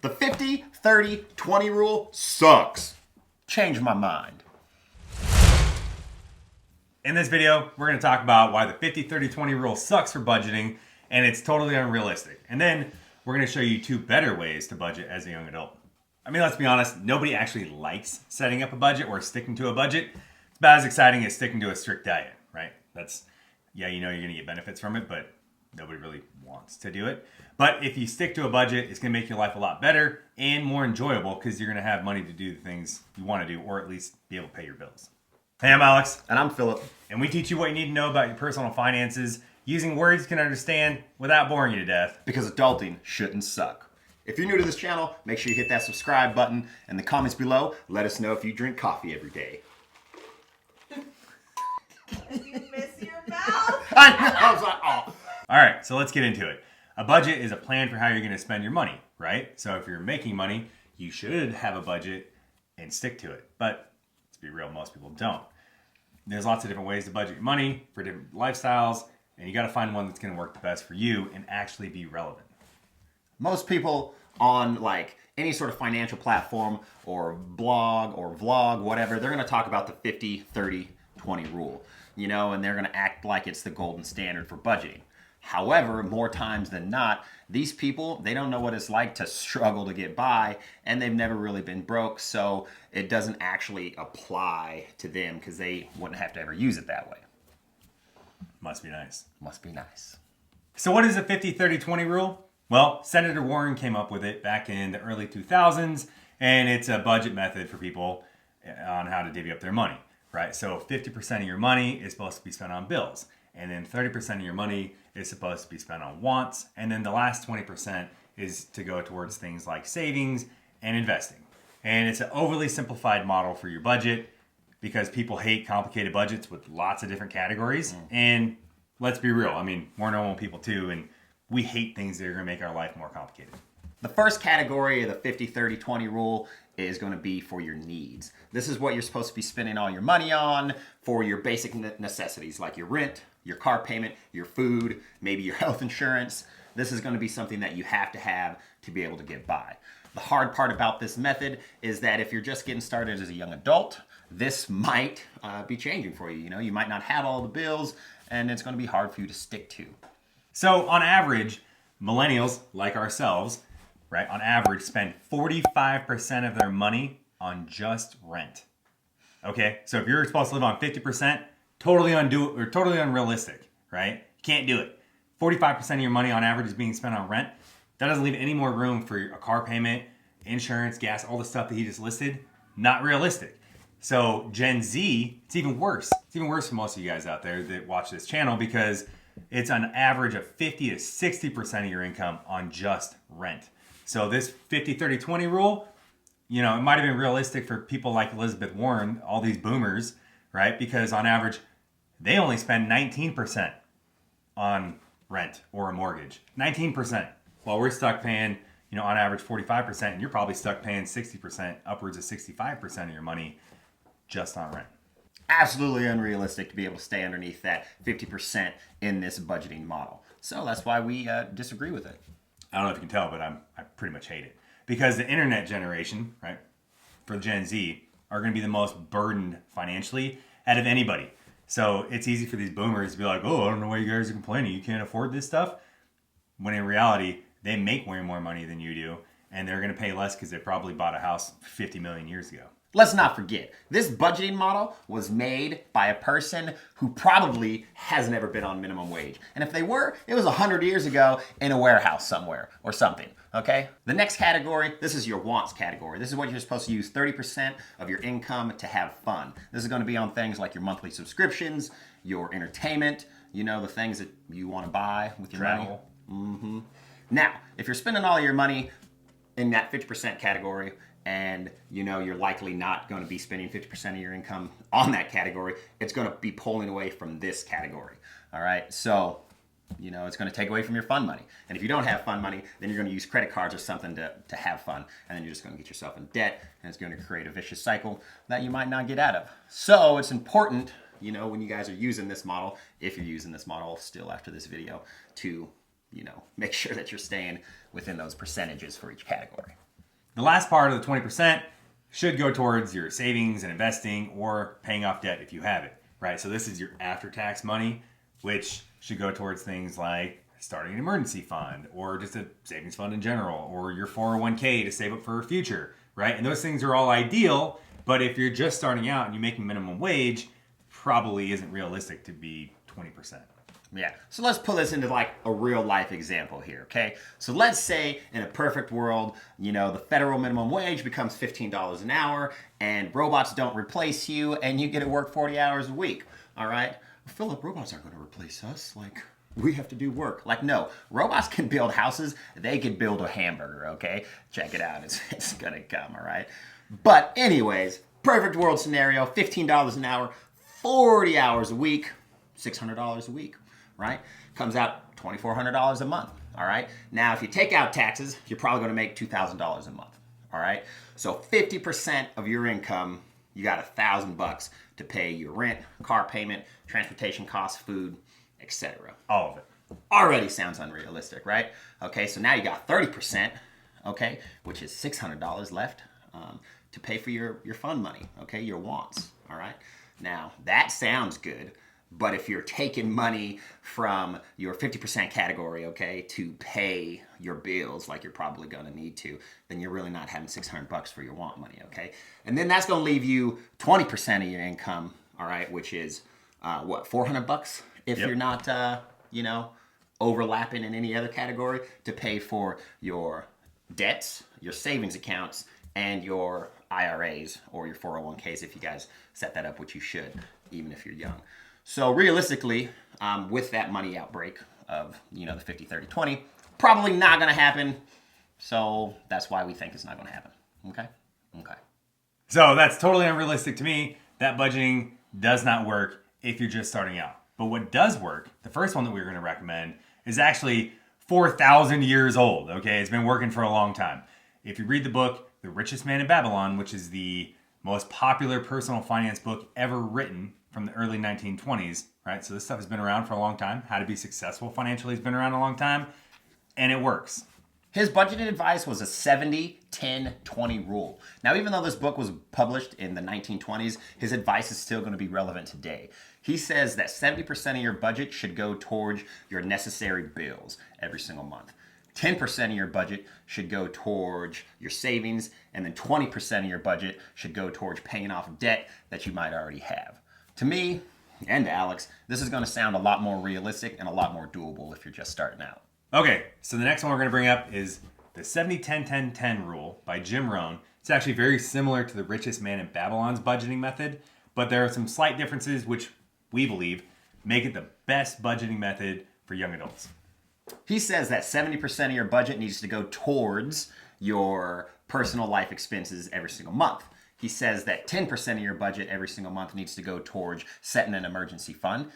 The 50-30-20 rule sucks. Change my mind. In this video, we're going to talk about why the 50-30-20 rule sucks for budgeting and it's totally unrealistic. And then we're going to show you 2 better ways to budget as a young adult. I mean, let's be honest, nobody actually likes setting up a budget or sticking to a budget. It's about as exciting as sticking to a strict diet, right? Yeah, you know you're going to get benefits from it, but nobody really wants to do it. But if you stick to a budget, it's going to make your life a lot better and more enjoyable because you're going to have money to do the things you want to do, or at least be able to pay your bills. Hey, I'm Alex. And I'm Philip. And we teach you what you need to know about your personal finances using words you can understand without boring you to death. Because adulting shouldn't suck. If you're new to this channel, make sure you hit that subscribe button. In the comments below, let us know if you drink coffee every day. You miss your mouth. I know, I was like, oh. All right, so let's get into it. A budget is a plan for how you're going to spend your money, right? So if you're making money, you should have a budget and stick to it. But let's be real, most people don't. There's lots of different ways to budget your money for different lifestyles, and you got to find one that's going to work the best for you and actually be relevant. Most people on like any sort of financial platform or blog or vlog, whatever, they're going to talk about the 50-30-20 rule, you know, and they're going to act like it's the golden standard for budgeting. However, more times than not, these people, they don't know what it's like to struggle to get by, and they've never really been broke, so it doesn't actually apply to them because they wouldn't have to ever use it that way. Must be nice. Must be nice. So what is the 50-30-20 rule? Well, Senator Warren came up with it back in the early 2000s, and it's a budget method for people on how to divvy up their money, right? So 50% of your money is supposed to be spent on bills, and then 30% of your money is supposed to be spent on wants, and then the last 20% is to go towards things like savings and investing. And it's an overly simplified model for your budget because people hate complicated budgets with lots of different categories. And let's be real, I mean, we're normal people too, and we hate things that are going to make our life more complicated. The first category of the 50-30-20 rule is going to be for your needs. This is what you're supposed to be spending all your money on for your basic necessities like your rent, your car payment, your food, maybe your health insurance. This is going to be something that you have to be able to get by. The hard part about this method is that if you're just getting started as a young adult, this might be changing for you. You know, you might not have all the bills, and it's going to be hard for you to stick to. So on average, millennials like ourselves, right, on average spend 45% of their money on just rent. Okay, so if you're supposed to live on 50%, totally unrealistic, right? You can't do it. 45% of your money on average is being spent on rent. That doesn't leave any more room for a car payment, insurance, gas, all the stuff that he just listed. Not realistic. So Gen Z, it's even worse. It's even worse for most of you guys out there that watch this channel because it's an average of 50 to 60% of your income on just rent. So this 50-30-20 rule, you know, it might have been realistic for people like Elizabeth Warren, all these boomers, right? Because on average, they only spend 19% on rent or a mortgage. 19%. While we're stuck paying, you know, on average 45%, and you're probably stuck paying 60%, upwards of 65% of your money just on rent. Absolutely unrealistic to be able to stay underneath that 50% in this budgeting model. So that's why we disagree with it. I don't know if you can tell, but I pretty much hate it. Because the internet generation, right, for Gen Z, are going to be the most burdened financially out of anybody. So it's easy for these boomers to be like, oh, I don't know why you guys are complaining. You can't afford this stuff. When in reality, they make way more money than you do, and they're going to pay less because they probably bought a house 50 million years ago. Let's not forget, this budgeting model was made by a person who probably has never been on minimum wage. And if they were, it was 100 years ago in a warehouse somewhere or something, okay? The next category, this is your wants category. This is what you're supposed to use 30% of your income to have fun. This is going to be on things like your monthly subscriptions, your entertainment, you know, the things that you want to buy with your Travel. money. Now, if you're spending all your money in that 50% category, and you know you're likely not going to be spending 50% of your income on that category, it's going to be pulling away from this category. All right, so you know it's going to take away from your fun money. And if you don't have fun money, then you're going to use credit cards or something to have fun, and then you're just going to get yourself in debt, and it's going to create a vicious cycle that you might not get out of. So it's important, you know, when you guys are using this model, if you're using this model still after this video, to, you know, make sure that you're staying within those percentages for each category. The last part of the 20% should go towards your savings and investing or paying off debt if you have it, right? So this is your after-tax money, which should go towards things like starting an emergency fund or just a savings fund in general or your 401k to save up for a future, right? And those things are all ideal, but if you're just starting out and you're making minimum wage, probably isn't realistic to be 20%. Yeah. So let's put this into like a real life example here, okay? So let's say in a perfect world, the federal minimum wage becomes $15 an hour and robots don't replace you and you get to work 40 hours a week, all right? Philip, robots aren't going to replace us. Like, we have to do work. Like, no, robots can build houses. They can build a hamburger, okay? Check it out. It's going to come, all right? But anyways, perfect world scenario, $15 an hour, 40 hours a week, $600 a week, right? Comes out $2,400 a month, all right? Now, if you take out taxes, you're probably going to make $2,000 a month, all right? So 50% of your income, you got $1,000 to pay your rent, car payment, transportation costs, food, etc. All of it. Already sounds unrealistic, right? Okay, so now you got 30%, okay, which is $600 left to pay for your fun money, okay, your wants, all right? Now, that sounds good, but if you're taking money from your 50% category, okay, to pay your bills like you're probably going to need to, then you're really not having $600 for your want money, okay? And then that's going to leave you 20% of your income, all right, which is $400 if Yep. you're not, overlapping in any other category to pay for your debts, your savings accounts, and your IRAs or your 401ks if you guys set that up, which you should, even if you're young. So realistically, with that money outbreak of, the 50, 30, 20, probably not going to happen. So that's why we think it's not going to happen. Okay? Okay. So that's totally unrealistic to me. That budgeting does not work if you're just starting out. But what does work, the first one that we're going to recommend, is actually 4,000 years old, okay? It's been working for a long time. If you read the book, The Richest Man in Babylon, which is the most popular personal finance book ever written from the early 1920s, right? So this stuff has been around for a long time. How to be successful financially has been around a long time, and it works. His budgeting advice was a 70-10-20 rule. Now, even though this book was published in the 1920s, his advice is still going to be relevant today. He says that 70% of your budget should go towards your necessary bills every single month. 10% of your budget should go towards your savings, and then 20% of your budget should go towards paying off debt that you might already have. To me, and to Alex, this is going to sound a lot more realistic and a lot more doable if you're just starting out. Okay, so the next one we're going to bring up is the 70-10-10-10 rule by Jim Rohn. It's actually very similar to the Richest Man in Babylon's budgeting method, but there are some slight differences which we believe make it the best budgeting method for young adults. He says that 70% of your budget needs to go towards your personal life expenses every single month. He says that 10% of your budget every single month needs to go towards setting an emergency fund,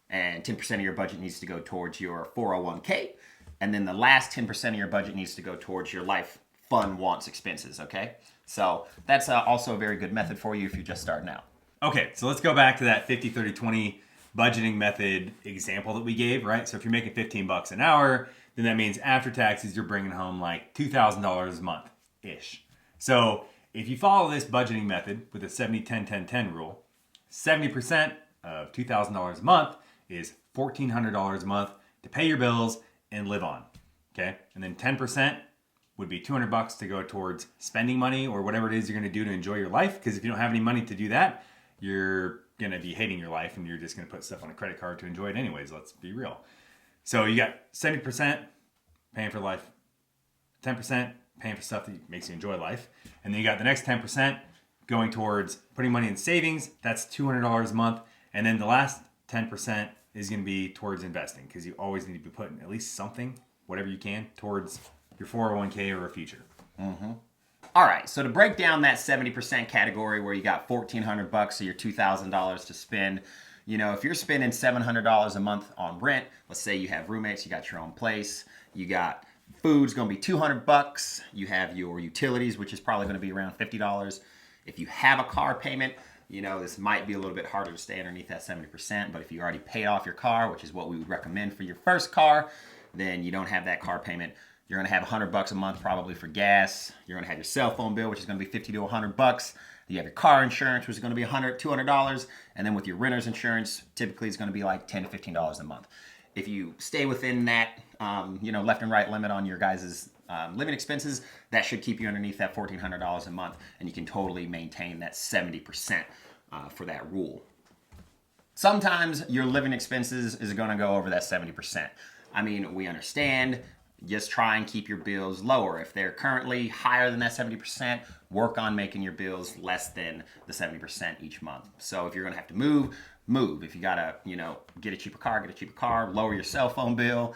and 10% of your budget needs to go towards your 401k, and then the last 10% of your budget needs to go towards your life fun wants expenses, okay? So that's also a very good method for you if you're just starting out. Okay, so let's go back to that 50-30-20 budgeting method example that we gave, right? So if you're making $15 an hour, then that means after taxes, you're bringing home like $2,000 a month-ish. So if you follow this budgeting method with the 70-10-10-10 rule, 70% of $2,000 a month is $1,400 a month to pay your bills and live on, okay? And then 10% would be $200 to go towards spending money or whatever it is you're going to do to enjoy your life. Because if you don't have any money to do that, you're going to be hating your life and you're just going to put stuff on a credit card to enjoy it anyways. Let's be real. So you got 70% paying for life, 10% paying for stuff that makes you enjoy life. And then you got the next 10% going towards putting money in savings. That's $200 a month. And then the last 10% is going to be towards investing because you always need to be putting at least something, whatever you can, towards your 401k or a future. Mm-hmm. All right, so to break down that 70% category where you got $1,400 or your $2,000 to spend, if you're spending $700 a month on rent, let's say you have roommates, you got your own place, you got food's going to be $200, you have your utilities, which is probably going to be around $50. If you have a car payment, this might be a little bit harder to stay underneath that 70%, but if you already paid off your car, which is what we would recommend for your first car, then you don't have that car payment. You're gonna have $100 a month probably for gas. You're gonna have your cell phone bill, which is gonna be $50 to $100. You have your car insurance, which is gonna be $100, $200. And then with your renter's insurance, typically it's gonna be like $10 to $15 a month. If you stay within that, left and right limit on your guys' living expenses, that should keep you underneath that $1,400 a month, and you can totally maintain that 70% for that rule. Sometimes your living expenses is going to go over that 70%. I mean, we understand. Just try and keep your bills lower. If they're currently higher than that 70%, work on making your bills less than the 70% each month. So if you're going to have to move. If you got to, get a cheaper car, get a cheaper car, lower your cell phone bill,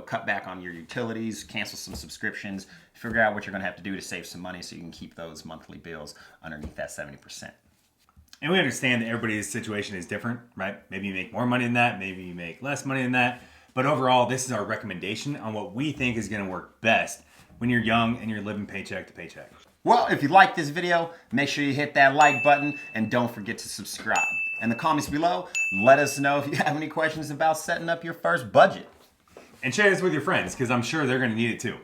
cut back on your utilities, cancel some subscriptions, figure out what you're going to have to do to save some money so you can keep those monthly bills underneath that 70%. And we understand that everybody's situation is different, right? Maybe you make more money than that, maybe you make less money than that. But overall, this is our recommendation on what we think is going to work best when you're young and you're living paycheck to paycheck. Well, if you like this video, make sure you hit that like button and don't forget to subscribe. In the comments below, let us know if you have any questions about setting up your first budget. And share this with your friends because I'm sure they're going to need it too.